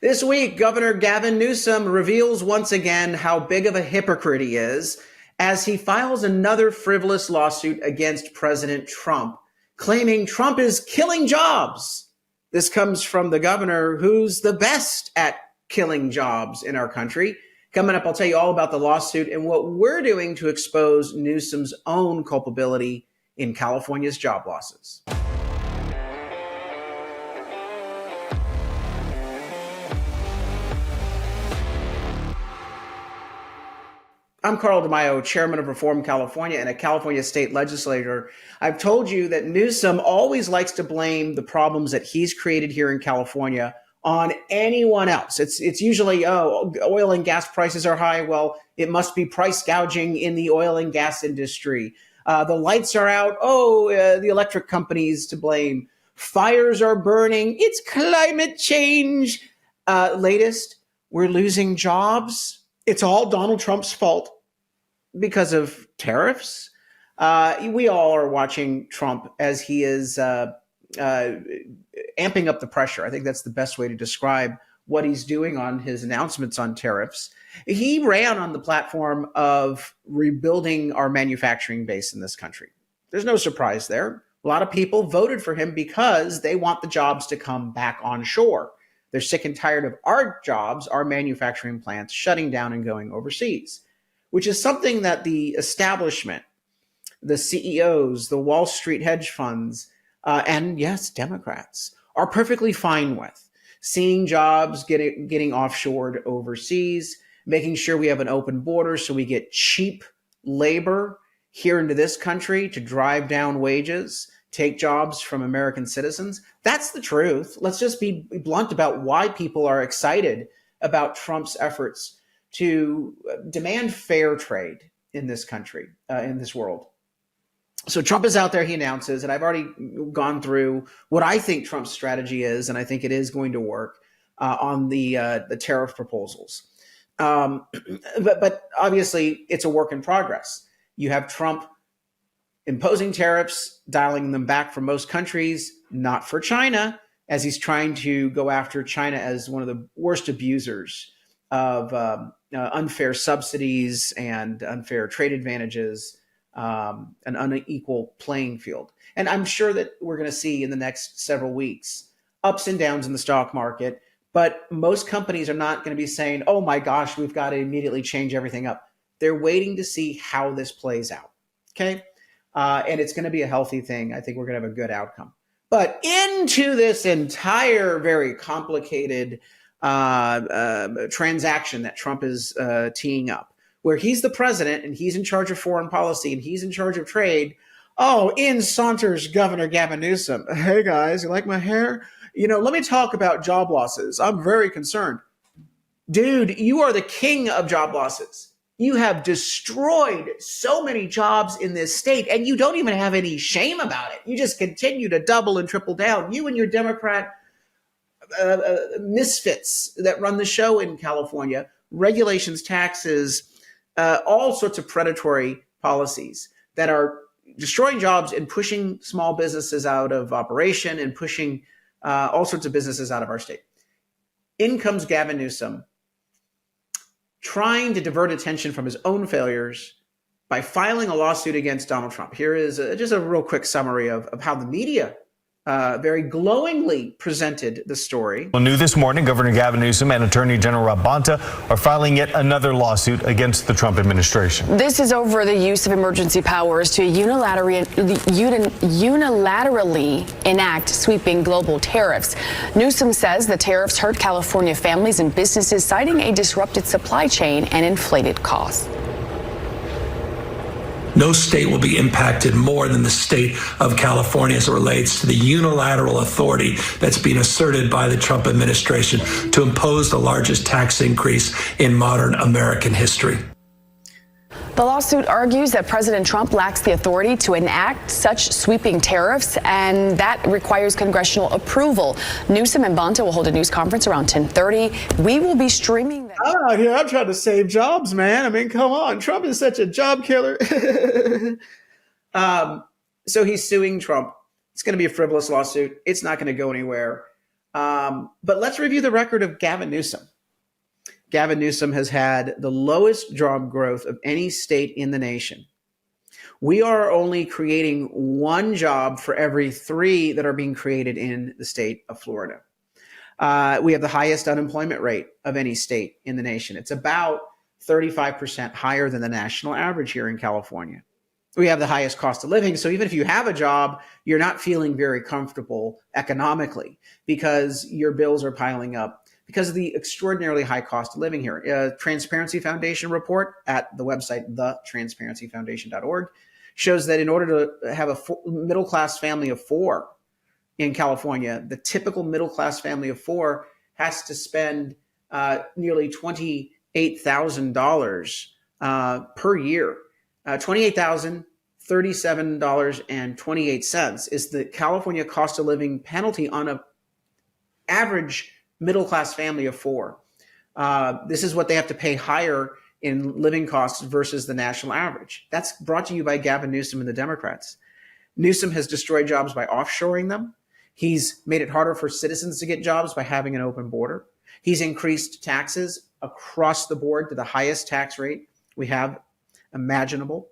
This week, Governor Gavin Newsom reveals once again how big of a hypocrite he is as he files another frivolous lawsuit against President Trump, claiming Trump is killing jobs. This comes from the governor who's the best at killing jobs in our country. Coming up, I'll tell you all about the lawsuit and what we're doing to expose Newsom's own culpability in California's job losses. I'm Carl DeMaio, chairman of Reform California and a California state legislator. I've told you that Newsom always likes to blame the problems that he's created here in California on anyone else. It's usually, oil and gas prices are high. Well, it must be price gouging in the oil and gas industry. The lights are out. The electric companies to blame. Fires are burning. It's climate change. Latest, we're losing jobs. It's all Donald Trump's fault because of tariffs. We all are watching Trump as he is amping up the pressure. I think that's the best way to describe what he's doing on his announcements on tariffs. He ran on the platform of rebuilding our manufacturing base in this country. There's no surprise there. A lot of people voted for him because they want the jobs to come back onshore. They're sick and tired of our jobs, our manufacturing plants shutting down and going overseas, which is something that the establishment, the CEOs, the Wall Street hedge funds, and yes, Democrats are perfectly fine with. Seeing jobs getting offshored overseas, making sure we have an open border so we get cheap labor here into this country to drive down wages, take jobs from American citizens. That's the truth. Let's just be blunt about why people are excited about Trump's efforts to demand fair trade in this country, in this world. So Trump is out there, he announces, and I've already gone through what I think Trump's strategy is, and I think it is going to work on the tariff proposals. But obviously, it's a work in progress. You have Trump imposing tariffs, dialing them back for most countries, not for China, as he's trying to go after China as one of the worst abusers of unfair subsidies and unfair trade advantages, an unequal playing field. And I'm sure that we're going to see in the next several weeks ups and downs in the stock market, but most companies are not going to be saying, oh my gosh, we've got to immediately change everything up. They're waiting to see how this plays out. Okay. And it's going to be a healthy thing. I think we're going to have a good outcome. But into this entire very complicated transaction that Trump is teeing up, where he's the president and he's in charge of foreign policy and he's in charge of trade. Oh, in saunters Governor Gavin Newsom. Hey guys, you like my hair? Let me talk about job losses. I'm very concerned. Dude, you are the king of job losses. You have destroyed so many jobs in this state, and you don't even have any shame about it. You just continue to double and triple down. You and your Democrat misfits that run the show in California, regulations, taxes, all sorts of predatory policies that are destroying jobs and pushing small businesses out of operation and pushing all sorts of businesses out of our state. In comes Gavin Newsom, trying to divert attention from his own failures by filing a lawsuit against Donald Trump. Here is just a real quick summary of how the media very glowingly presented the story. Well, new this morning, Governor Gavin Newsom and Attorney General Rob Bonta are filing yet another lawsuit against the Trump administration. This is over the use of emergency powers to unilaterally enact sweeping global tariffs. Newsom says the tariffs hurt California families and businesses, citing a disrupted supply chain and inflated costs. No state will be impacted more than the state of California as it relates to the unilateral authority that's being asserted by the Trump administration to impose the largest tax increase in modern American history. The lawsuit argues that President Trump lacks the authority to enact such sweeping tariffs, and that requires congressional approval. Newsom and Bonta will hold a news conference around 10:30. We will be streaming that. I'm out here. I'm trying to save jobs, man. I mean, come on. Trump is such a job killer. So he's suing Trump. It's going to be a frivolous lawsuit. It's not going to go anywhere. But let's review the record of Gavin Newsom. Gavin Newsom has had the lowest job growth of any state in the nation. We are only creating one job for every 3 that are being created in the state of Florida. We have the highest unemployment rate of any state in the nation. It's about 35% higher than the national average here in California. We have the highest cost of living. So even if you have a job, you're not feeling very comfortable economically because your bills are piling up because of the extraordinarily high cost of living here. Transparency Foundation report at the website, thetransparencyfoundation.org, shows that in order to have a middle-class family of 4 in California, the typical middle-class family of 4 has to spend nearly $28,000 per year. $28,037.28 is the California cost of living penalty on an average middle-class family of 4. This is what they have to pay higher in living costs versus the national average. That's brought to you by Gavin Newsom and the Democrats. Newsom has destroyed jobs by offshoring them. He's made it harder for citizens to get jobs by having an open border. He's increased taxes across the board to the highest tax rate we have imaginable.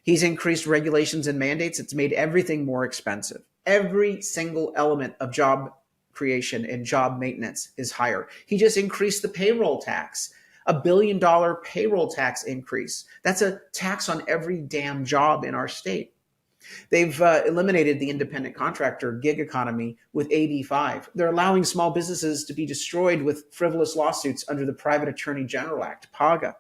He's increased regulations and mandates. It's made everything more expensive. Every single element of job creation and job maintenance is higher. He just increased the payroll tax, $1 billion payroll tax increase. That's a tax on every damn job in our state. They've eliminated the independent contractor gig economy with AB 5. They're allowing small businesses to be destroyed with frivolous lawsuits under the Private Attorney General Act, PAGA.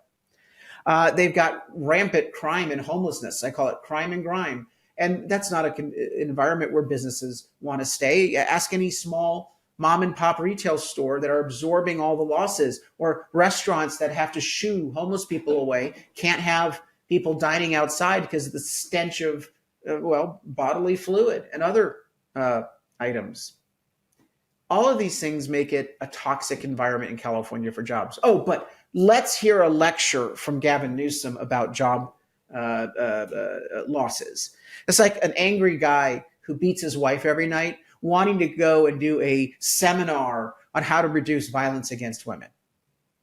They've got rampant crime and homelessness. I call it crime and grime. And that's not an environment where businesses want to stay. Ask any small mom and pop retail store that are absorbing all the losses, or restaurants that have to shoo homeless people away, can't have people dining outside because of the stench of, bodily fluid and other items. All of these things make it a toxic environment in California for jobs. Oh, but let's hear a lecture from Gavin Newsom about job losses. It's like an angry guy who beats his wife every night wanting to go and do a seminar on how to reduce violence against women.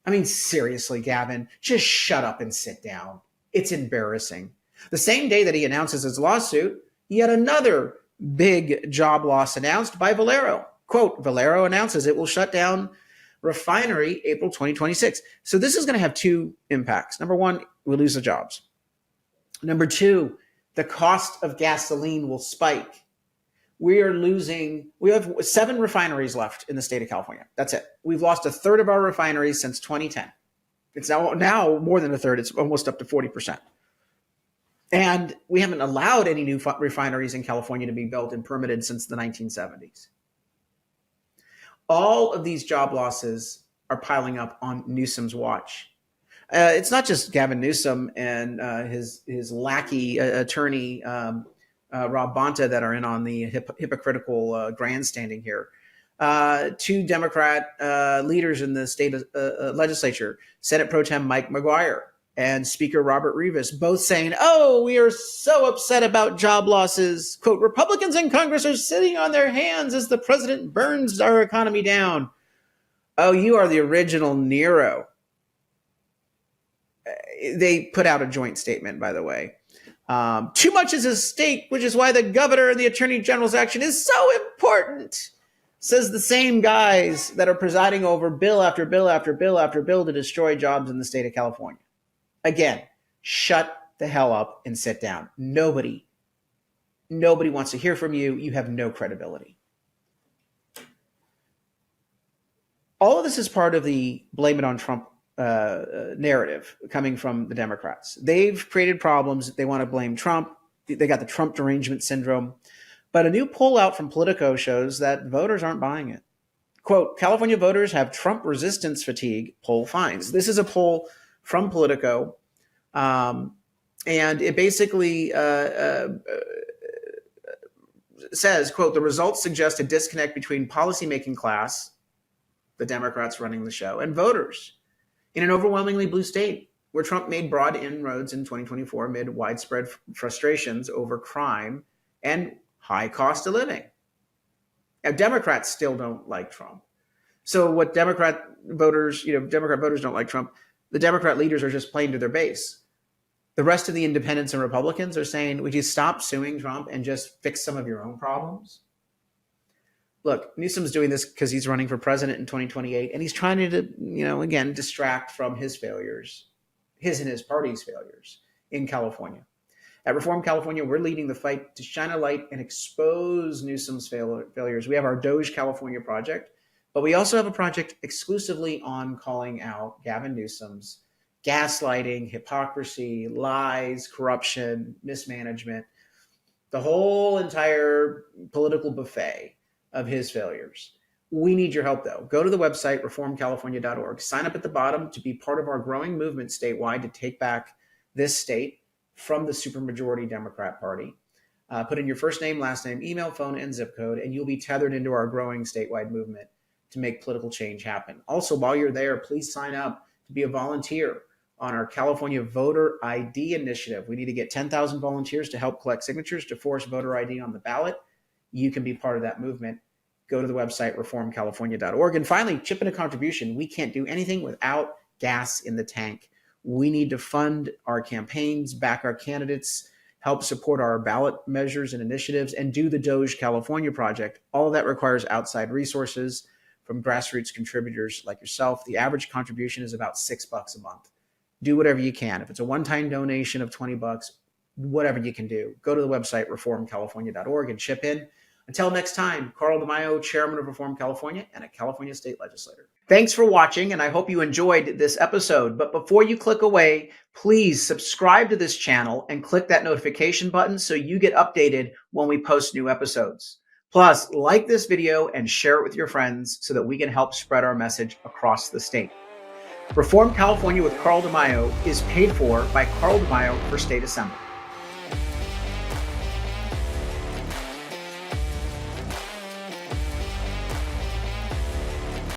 I mean, seriously, Gavin, just shut up and sit down. It's embarrassing. The same day that he announces his lawsuit, yet another big job loss announced by Valero. Quote, Valero announces it will shut down Refinery April 2026. So this is going to have 2 impacts. Number 1, we'll lose the jobs. Number 2, the cost of gasoline will spike. We have 7 refineries left in the state of California. That's it. We've lost a third of our refineries since 2010. It's now more than a third. It's almost up to 40%. And we haven't allowed any new refineries in California to be built and permitted since the 1970s. All of these job losses are piling up on Newsom's watch. It's not just Gavin Newsom and his lackey attorney, Rob Bonta, that are in on the hypocritical grandstanding here. 2 Democrat leaders in the state legislature, Senate Pro Tem Mike McGuire and Speaker Robert Rivas, both saying, oh, we are so upset about job losses. Quote, Republicans in Congress are sitting on their hands as the president burns our economy down. Oh, you are the original Nero. They put out a joint statement, by the way. Too much is at stake, which is why the governor and the attorney general's action is so important, says the same guys that are presiding over bill after bill after bill after bill to destroy jobs in the state of California. Again, shut the hell up and sit down. Nobody wants to hear from you. You have no credibility. All of this is part of the blame it on Trump narrative coming from the Democrats. They've created problems. They want to blame Trump. They got the Trump derangement syndrome. But a new poll out from Politico shows that voters aren't buying it. Quote, California voters have Trump resistance fatigue, poll finds. This is a poll from Politico. And it basically says, quote, the results suggest a disconnect between policymaking class, the Democrats running the show, and voters in an overwhelmingly blue state where Trump made broad inroads in 2024 amid widespread frustrations over crime and high cost of living. Now, Democrats still don't like Trump. So what Democrat voters don't like Trump. The Democrat leaders are just playing to their base. The rest of the independents and Republicans are saying, would you stop suing Trump and just fix some of your own problems? Look, Newsom's doing this because he's running for president in 2028, and he's trying to, again, distract from his failures, his and his party's failures in California. At Reform California, we're leading the fight to shine a light and expose Newsom's failures. We have our Doge California project, but we also have a project exclusively on calling out Gavin Newsom's gaslighting, hypocrisy, lies, corruption, mismanagement, the whole entire political buffet of his failures. We need your help, though. Go to the website, reformcalifornia.org. Sign up at the bottom to be part of our growing movement statewide to take back this state from the supermajority Democrat Party. Put in your first name, last name, email, phone, and zip code, and you'll be tethered into our growing statewide movement to make political change happen. Also, while you're there, please sign up to be a volunteer on our California Voter ID initiative. We need to get 10,000 volunteers to help collect signatures to force voter ID on the ballot. You can be part of that movement. Go to the website, reformcalifornia.org. And finally, chip in a contribution. We can't do anything without gas in the tank. We need to fund our campaigns, back our candidates, help support our ballot measures and initiatives, and do the Doge California project. All of that requires outside resources from grassroots contributors like yourself. The average contribution is about $6 a month. Do whatever you can. If it's a one-time donation of $20, whatever you can do, go to the website, reformcalifornia.org, and chip in. Until next time, Carl DeMaio, Chairman of Reform California and a California State Legislator. Thanks for watching, and I hope you enjoyed this episode. But before you click away, please subscribe to this channel and click that notification button so you get updated when we post new episodes. Plus, like this video and share it with your friends so that we can help spread our message across the state. Reform California with Carl DeMaio is paid for by Carl DeMaio for State Assembly.